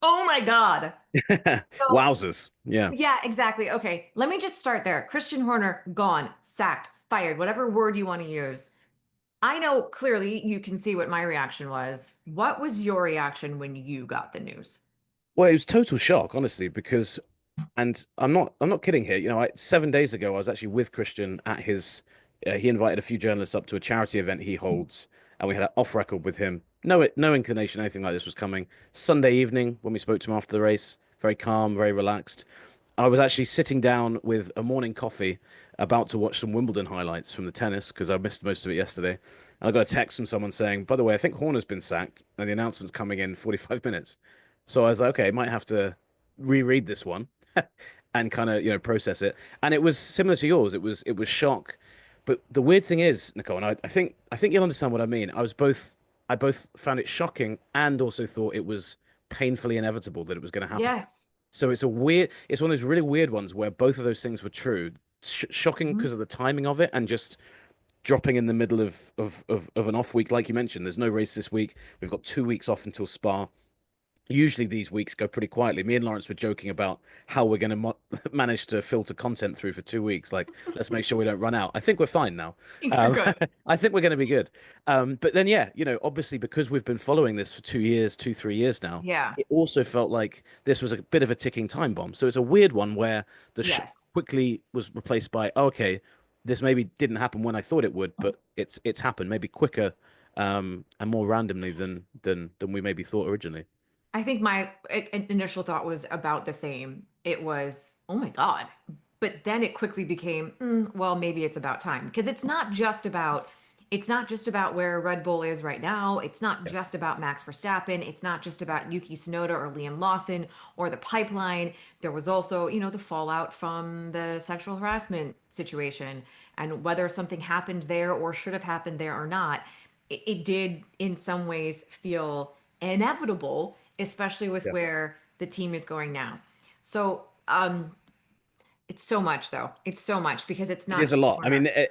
Oh my God. So, Wowzers. Yeah. yeah, exactly. Okay, let me just start there. Christian Horner, gone, sacked, fired, whatever word you want to use. I know clearly you can see what my reaction was. What was your reaction when you got the news? Well, it was total shock, honestly, because, and I'm not kidding here. 7 days ago, I was actually with Christian at his. He invited a few journalists up to a charity event he holds, and we had an off record with him. No inclination anything like this was coming. Sunday evening, when we spoke to him after the race, very calm, very relaxed. I was actually sitting down with a morning coffee, about to watch some Wimbledon highlights from the tennis because I missed most of it yesterday. And I got a text from someone saying, "By the way, I think Horner's been sacked, and the announcement's coming in 45 minutes." So I was like, "Okay, might have to reread this one and kind of process it." And it was similar to yours. It was shock, but the weird thing is, Nicole, and I think you'll understand what I mean. I both found it shocking and also thought it was painfully inevitable that it was going to happen. Yes. So it's one of those really weird ones where both of those things were true. Shocking Mhm. because of the timing of it and just dropping in the middle of an off week, like you mentioned. There's no race this week. We've got 2 weeks off until Spa. Usually these weeks go pretty quietly. Me and Lawrence were joking about how we're going to manage to filter content through for 2 weeks. Like, let's make sure we don't run out. I think we're fine now. You're Um, good. I think we're going to be good. But then, yeah, obviously because we've been following this for 2 years, 3 years now, Yeah. it also felt like this was a bit of a ticking time bomb. So it's a weird one where the shock Yes. quickly was replaced by, oh, okay, this maybe didn't happen when I thought it would, but it's happened maybe quicker and more randomly than we maybe thought originally. I think my initial thought was about the same. It was, oh my God. But then it quickly became, well, maybe it's about time because it's not just about where Red Bull is right now. It's not Yeah. just about Max Verstappen. It's not just about Yuki Tsunoda or Liam Lawson or the pipeline. There was also, the fallout from the sexual harassment situation and whether something happened there or should have happened there or not. It did in some ways feel inevitable, especially with Yeah. where the team is going now. So, it's so much though. It's so much because it's It not is a just lot. I Horner. mean,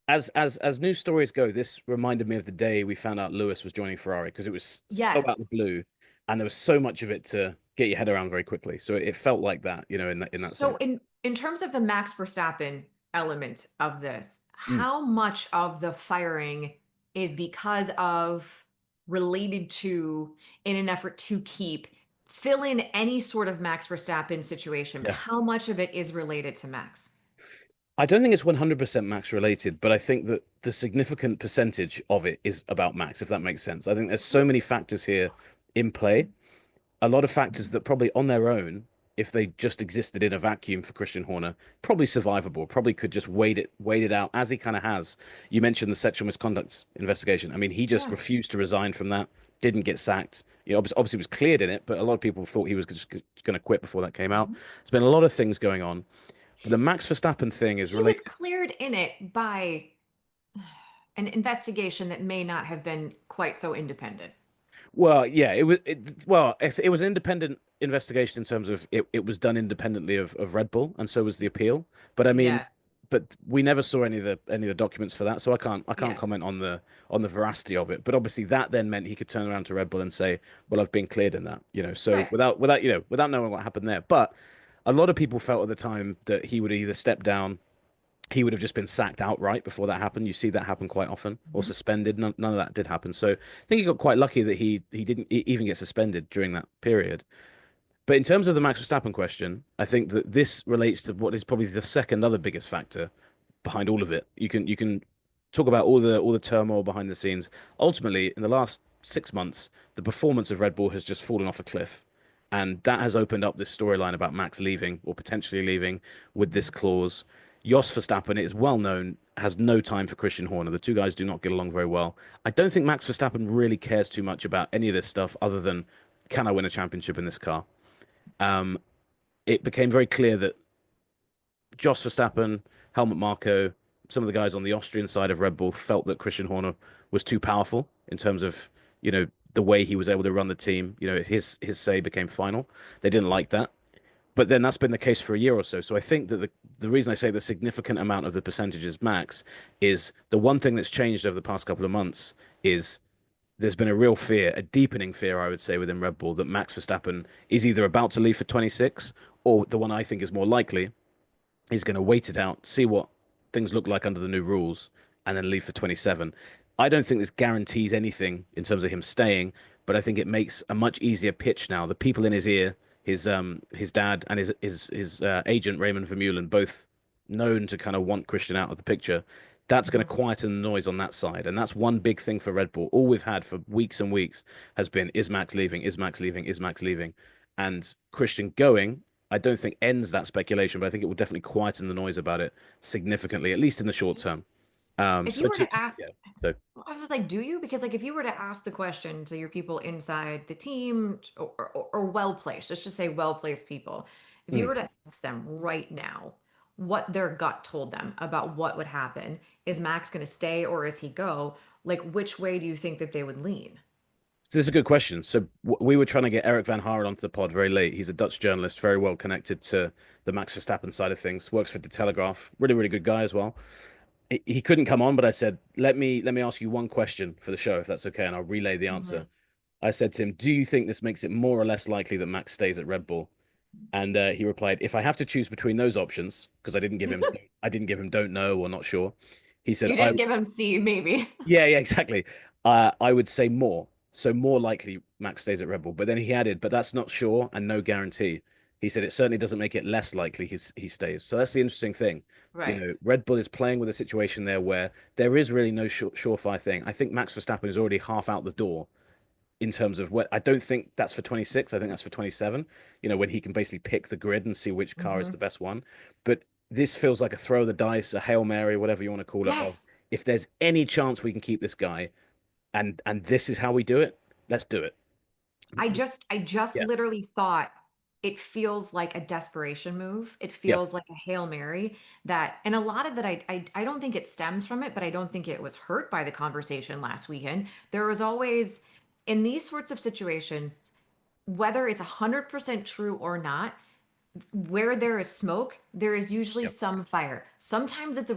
as news stories go, this reminded me of the day we found out Lewis was joining Ferrari because it was so out of the Yes. blue, and there was so much of it to get your head around very quickly. So it felt like that, in that So sense. in terms of the Max Verstappen element of this, Mm. how much of the firing is because of related to in an effort to keep fill in any sort of Max Verstappen situation, but Yeah. how much of it is related to Max? I don't think it's 100% Max related, but I think that the significant percentage of it is about Max, if that makes sense. I think there's so many factors here in play, a lot of factors that probably on their own, if they just existed in a vacuum for Christian Horner, probably survivable, probably could just wait it out as he kind of has. You mentioned the sexual misconduct investigation. I mean, he just Yes. refused to resign from that, didn't get sacked. Obviously was cleared in it, but a lot of people thought he was just going to quit before that came out. There's been a lot of things going on. But the Max Verstappen thing is He was related. cleared in it by an investigation that may not have been quite so independent. Well, yeah, it was an independent investigation in terms of it was done independently of Red Bull, and so was the appeal. But I mean, Yes. but we never saw any of the documents for that, so I can't Yes. comment on the veracity of it. But obviously, that then meant he could turn around to Red Bull and say, "Well, I've been cleared in that," So Right. without knowing what happened there, but a lot of people felt at the time that he would either step down, he would have just been sacked outright before that happened. You see that happen quite often, or Mhm. suspended. None of that did happen. So I think he got quite lucky that he didn't even get suspended during that period. But in terms of the Max Verstappen question, I think that this relates to what is probably the second other biggest factor behind all of it. You can talk about all the turmoil behind the scenes. Ultimately, in the last 6 months, the performance of Red Bull has just fallen off a cliff. And that has opened up this storyline about Max leaving or potentially leaving with this clause. Jos Verstappen, it is well known, has no time for Christian Horner. The two guys do not get along very well. I don't think Max Verstappen really cares too much about any of this stuff other than can I win a championship in this car? Um, it became very clear that Jos Verstappen, Helmut Marko, some of the guys on the Austrian side of Red Bull felt that Christian Horner was too powerful in terms of, the way he was able to run the team. His say became final. They didn't like that. But then that's been the case for a year or so. So I think that the reason I say the significant amount of the percentage is Max is the one thing that's changed over the past couple of months is there's been a real fear, a deepening fear, I would say, within Red Bull that Max Verstappen is either about to leave for 26, or the one I think is more likely is going to wait it out, see what things look like under the new rules, and then leave for 27. I don't think this guarantees anything in terms of him staying, but I think it makes a much easier pitch now. The people in his ear, his dad and his agent Raymond Vermeulen, both known to kind of want Christian out of the picture. That's going to Mhm. quieten the noise on that side, and that's one big thing for Red Bull. All we've had for weeks and weeks has been: is Max leaving? Is Max leaving? Is Max leaving? And Christian going, I don't think ends that speculation, but I think it will definitely quieten the noise about it significantly, at least in the short term. If you were to Yeah. ask, So I was just like, do you? Because like, if you were to ask the question to your people inside the team or well placed, let's just say well placed people, if you mm. were to ask them right now what their gut told them about what would happen, is Max going to stay or is he go? Like, which way do you think that they would lean? So this is a good question. So we were trying to get Eric Van Haren onto the pod very late. He's a Dutch journalist, very well connected to the Max Verstappen side of things. Works for the Telegraph. Really, really good guy as well. He couldn't come on, but I said, let me ask you one question for the show, if that's okay, and I'll relay the answer. Mhm. I said to him, "Do you think this makes it more or less likely that Max stays at Red Bull?" And he replied, "If I have to choose between those options, because I didn't give him don't know or not sure." He said, You didn't give him Steve, maybe. yeah, yeah, exactly. I would say more. So more likely Max stays at Red Bull. But then he added, but that's not sure and no guarantee. He said it certainly doesn't make it less likely he stays. So that's the interesting thing. You Right. know, Red Bull is playing with a situation there where there is really no surefire thing. I think Max Verstappen is already half out the door in terms of what I don't think that's for 26. I think that's for 27, you know, when he can basically pick the grid and see which car is Hmm. the best one. But this feels like a throw of the dice, a Hail Mary, whatever you want to call it, of Yes. if there's any chance we can keep this guy and this is how we do it, let's do it. I just Yeah. literally thought it feels like a desperation move. It Yeah. feels like a Hail Mary that, and a lot of that, I don't think it stems from it, but I don't think it was hurt by the conversation last weekend. There was always, in these sorts of situations, whether it's 100% true or not, where there is smoke, there is usually Yeah. some fire. Sometimes it's a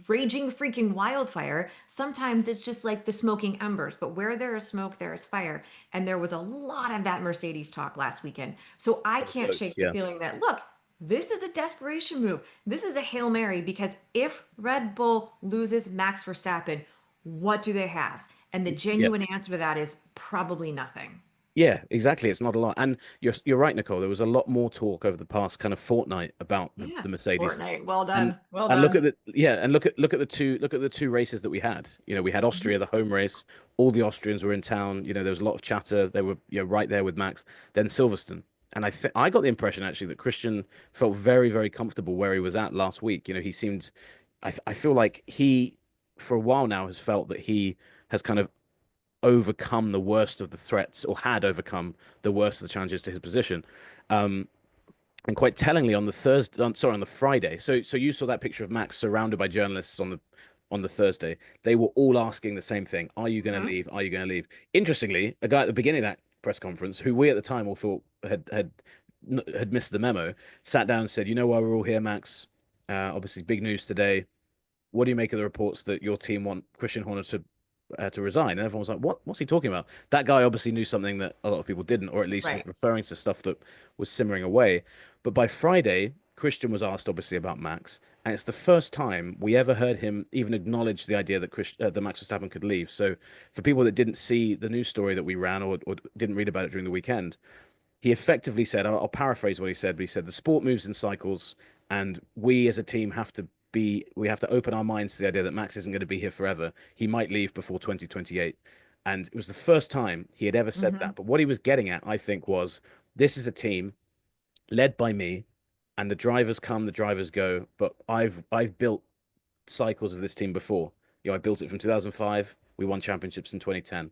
raging freaking wildfire. Sometimes it's just like the smoking embers. But where there is smoke, there is fire. And there was a lot of that Mercedes talk last weekend. So I There was can't loads. shake the Yeah. feeling that, look, this is a desperation move. This is a Hail Mary because if Red Bull loses Max Verstappen, what do they have? And the Yeah. genuine answer to that is probably nothing. Yeah, exactly. It's not a lot. And you're right, Nicole. There was a lot more talk over the past kind of fortnight about Yeah. the Mercedes thing. Fortnite. Well And done. Well and look done. at the yeah, and look at the two races that we had. You know, we had Mhm. Austria, the home race. All the Austrians were in town. You know, there was a lot of chatter. They were, you know, right there with Max. Then Silverstone. And I got the impression actually that Christian felt very, very comfortable where he was at last week. You know, he seemed I feel like he for a while now has felt that he has kind of overcome the worst of the threats or had overcome the worst of the challenges to his position. Um, and quite tellingly on the Thursday, sorry, on the Friday. So you saw that picture of Max surrounded by journalists on the Thursday. They were all asking the same thing: Are you going to Mhm. leave? Are you going to leave? Interestingly, a guy at the beginning of that press conference, who we at the time all thought had missed the memo, sat down and said, "You know why we're all here, Max? Obviously, big news today. What do you make of the reports that your team want Christian Horner to resign?" And everyone was like, What's he talking about?" That guy obviously knew something that a lot of people didn't, or at least was Right. referring to stuff that was simmering away. But by Friday, Christian was asked obviously about Max, and it's the first time we ever heard him even acknowledge the idea that that Max Verstappen could leave. So for people that didn't see the news story that we ran or didn't read about it during the weekend, he effectively said, I'll paraphrase what he said, but he said the sport moves in cycles, and we as a team we have to open our minds to the idea that Max isn't going to be here forever. He might leave before 2028. And it was the first time he had ever said Hmm. that. But what he was getting at, I think, was this is a team led by me, and the drivers come, the drivers go. But I've built cycles of this team before. You know, I built it from 2005. We won championships in 2010.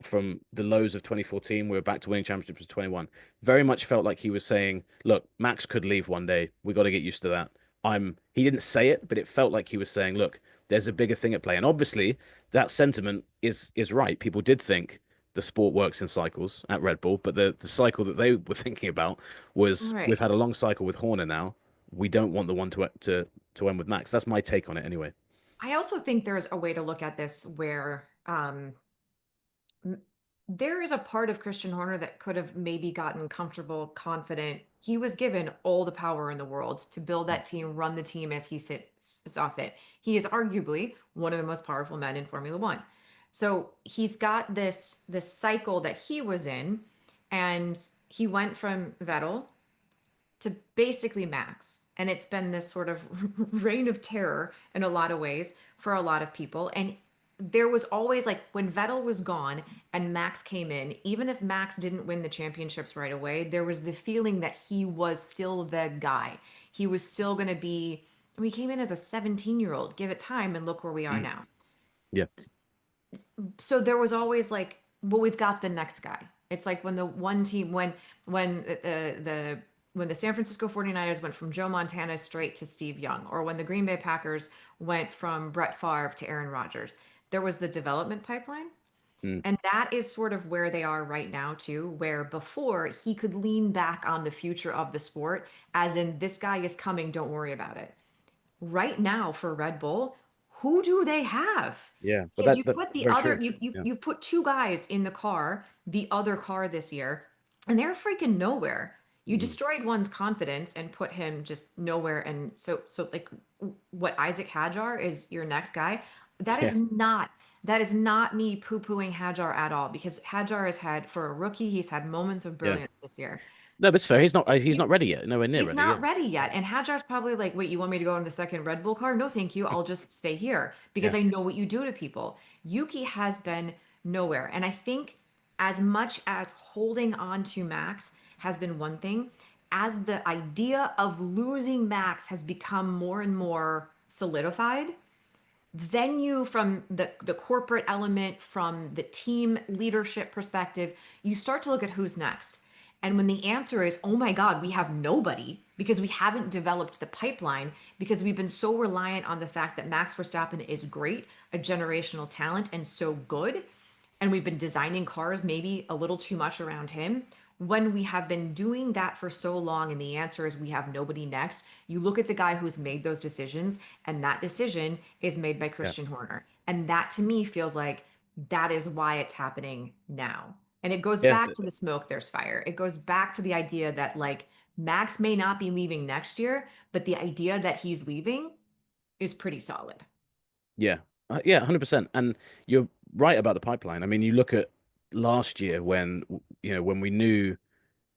From the lows of 2014, we were back to winning championships in 21. Very much felt like he was saying, "Look, Max could leave one day. We got to get used to that." He didn't say it, but it felt like he was saying, "Look, there's a bigger thing at play." And obviously, that sentiment is right. People did think the sport works in cycles at Red Bull, but the cycle that they were thinking about was we've Right. had a long cycle with Horner now. We don't want the one to end with Max. That's my take on it, anyway. I also think there's a way to look at this where there is a part of Christian Horner that could have maybe gotten comfortable, confident. He was given all the power in the world to build that team, run the team as he saw fit. He is arguably one of the most powerful men in Formula One. So he's got this cycle that he was in, and he went from Vettel to basically Max. And it's been this sort of reign of terror in a lot of ways for a lot of people. And there was always like when Vettel was gone and Max came in, even if Max didn't win the championships right away, there was the feeling that he was still the guy. He was still going to be, I mean, he came in as a 17-year-old, give it time, and look where we are Mm. now. Yeah. So there was always like, well, we've got the next guy. It's like when the one team when when the San Francisco 49ers went from Joe Montana straight to Steve Young, or when the Green Bay Packers went from Brett Favre to Aaron Rodgers. There was the development pipeline. Mm. And that is sort of where they are right now, too, where before he could lean back on the future of the sport, as in, this guy is coming, don't worry about it. Right now for Red Bull, who do they have? Yeah. But Because you that's put the very other true. Yeah. you've put two guys in the car, the other car this year, and they're freaking nowhere. You Mm. destroyed one's confidence and put him just nowhere. And so like what, Isaac Hadjar is your next guy. That Yeah. is not that is not me poo-pooing Hadjar at all, because Hadjar has had, for a rookie, he's had moments of Yeah. brilliance this year. No, that's fair. He's not ready yet. Nowhere near He's ready. Yeah. not ready yet. And Hadjar's probably like, wait, you want me to go in the second Red Bull car? No, thank you. I'll just stay here because Yeah. I know what you do to people. Yuki has been nowhere. And I think as much as holding on to Max has been one thing, as the idea of losing Max has become more and more solidified, then you, from the corporate element, from the team leadership perspective, you start to look at who's next. And when the answer is, oh my God, we have nobody, because we haven't developed the pipeline, because we've been so reliant on the fact that Max Verstappen is great, a generational talent, and so good, and we've been designing cars maybe a little too much around him. When we have been doing that for so long, and the answer is we have nobody next, you look at the guy who's made those decisions, and that decision is made by Yeah. Christian Horner. And that to me feels like that is why it's happening now. And it goes Yeah. back to the smoke, there's fire. It goes back to the idea that like Max may not be leaving next year, but the idea that he's leaving is pretty solid. Yeah. Yeah, 100%. And you're right about the pipeline. I mean, you look at last year when when we knew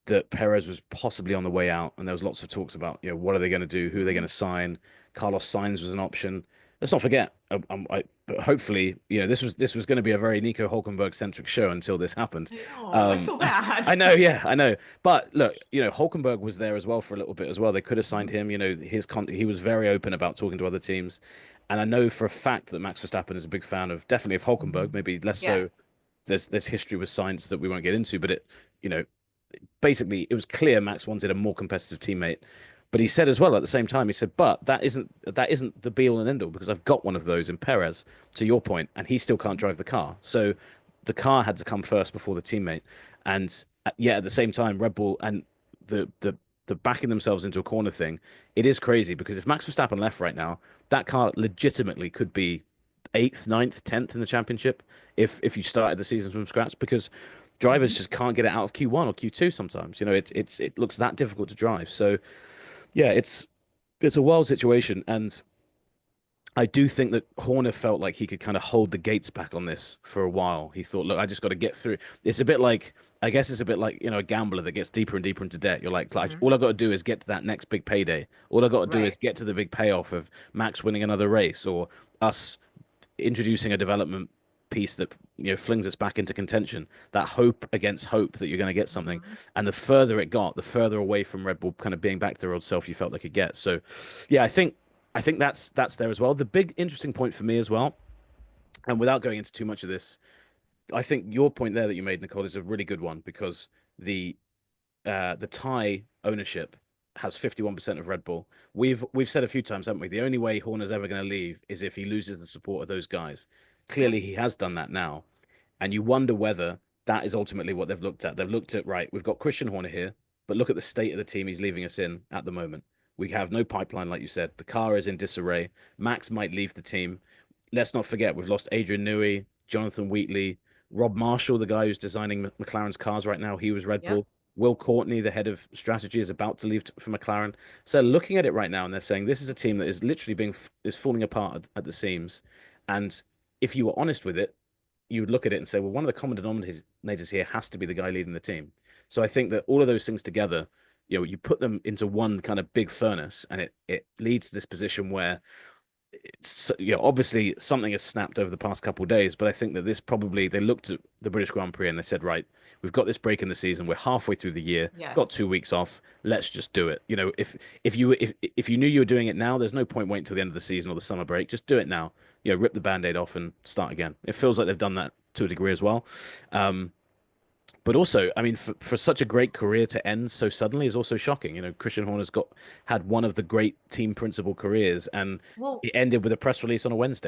that Perez was possibly on the way out, and there was lots of talks about, what are they going to do? Who are they going Mhm. to sign? Carlos Sainz was an option. Let's not forget, but hopefully, this was going to be a very Nico Hulkenberg centric show until this happened. I know, I Um, feel bad. I know, yeah, I know. But look, Hulkenberg was there as well for a little bit as well. They could have signed him. He was very open about talking to other teams, and I know for a fact that Max Verstappen is a big fan of definitely of Hulkenberg. Mhm. Maybe less Yeah. so. There's history with Sainz that we won't get into, but you know basically it was clear Max wanted a more competitive teammate. But he said as well at the same time, he said, but that isn't the be all and end all because I've got one of those in Perez, to your point, and he still can't drive the car. So the car had to come first before the teammate. And yet at the same time, Red Bull and the backing themselves into a corner thing, it is crazy because if Max Verstappen left right now, that car legitimately could be eighth, ninth, tenth in the championship if you started the season from scratch because drivers Mhm. just can't get it out of Q1 or Q2 sometimes. It looks that difficult to drive. So yeah, it's a wild situation, and I do think that Horner felt like he could kind of hold the gates back on this for a while. He thought, look, I just got to get through. It's a bit like, I guess it's a bit like, a gambler that gets deeper and deeper into debt. You're like, Mhm. all I got to do is get to that next big payday. All I got to do is Right. get to the big payoff of Max winning another race or us introducing a development piece that flings us back into contention. That hope against hope that you're going to get something, Mhm. and the further it got, the further away from Red Bull kind of being back to their old self you felt they could get. So, yeah, I think that's there as well. The big interesting point for me as well, and without going into too much of this, I think your point there that you made, Nicole, is a really good one because the the Thai ownership has 51% of Red Bull. We've said a few times, haven't we? The only way Horner's ever going to leave is if he loses the support of those guys. Yep. Clearly, he has done that now, and you wonder whether that is ultimately what they've looked at. They've looked at, right, we've got Christian Horner here, but look at the state of the team he's leaving us in at the moment. We have no pipeline, like you said. The car is in disarray. Max might leave the team. Let's not forget we've lost Adrian Newey, Jonathan Wheatley. Rob Marshall, the guy who's designing McLaren's cars right now, he was Red Yep. Bull. Will Courtney, the head of strategy, is about to leave for McLaren. So looking at it right now, and they're saying this is a team that is literally is falling apart at the seams. And if you were honest with it, you would look at it and say, well, one of the common denominators here has to be the guy leading the team. So I think that all of those things together, you put them into one kind of big furnace, and it leads to this position where it's, obviously something has snapped over the past couple of days, but I think that this probably they looked at the British Grand Prix and they said, right, we've got this break in the season, we're halfway through the year, got Yes. 2 weeks off, let's just do it. If you knew you were doing it now, there's no point waiting till the end of the season or the summer break. Just do it now. Rip the band-aid off and start again. It feels like they've done that to a degree as well. Um, but also, I mean, for such a great career to end so suddenly is also shocking. Christian Horner's had one of the great team principal careers, and Well, it ended with a press release on a Wednesday.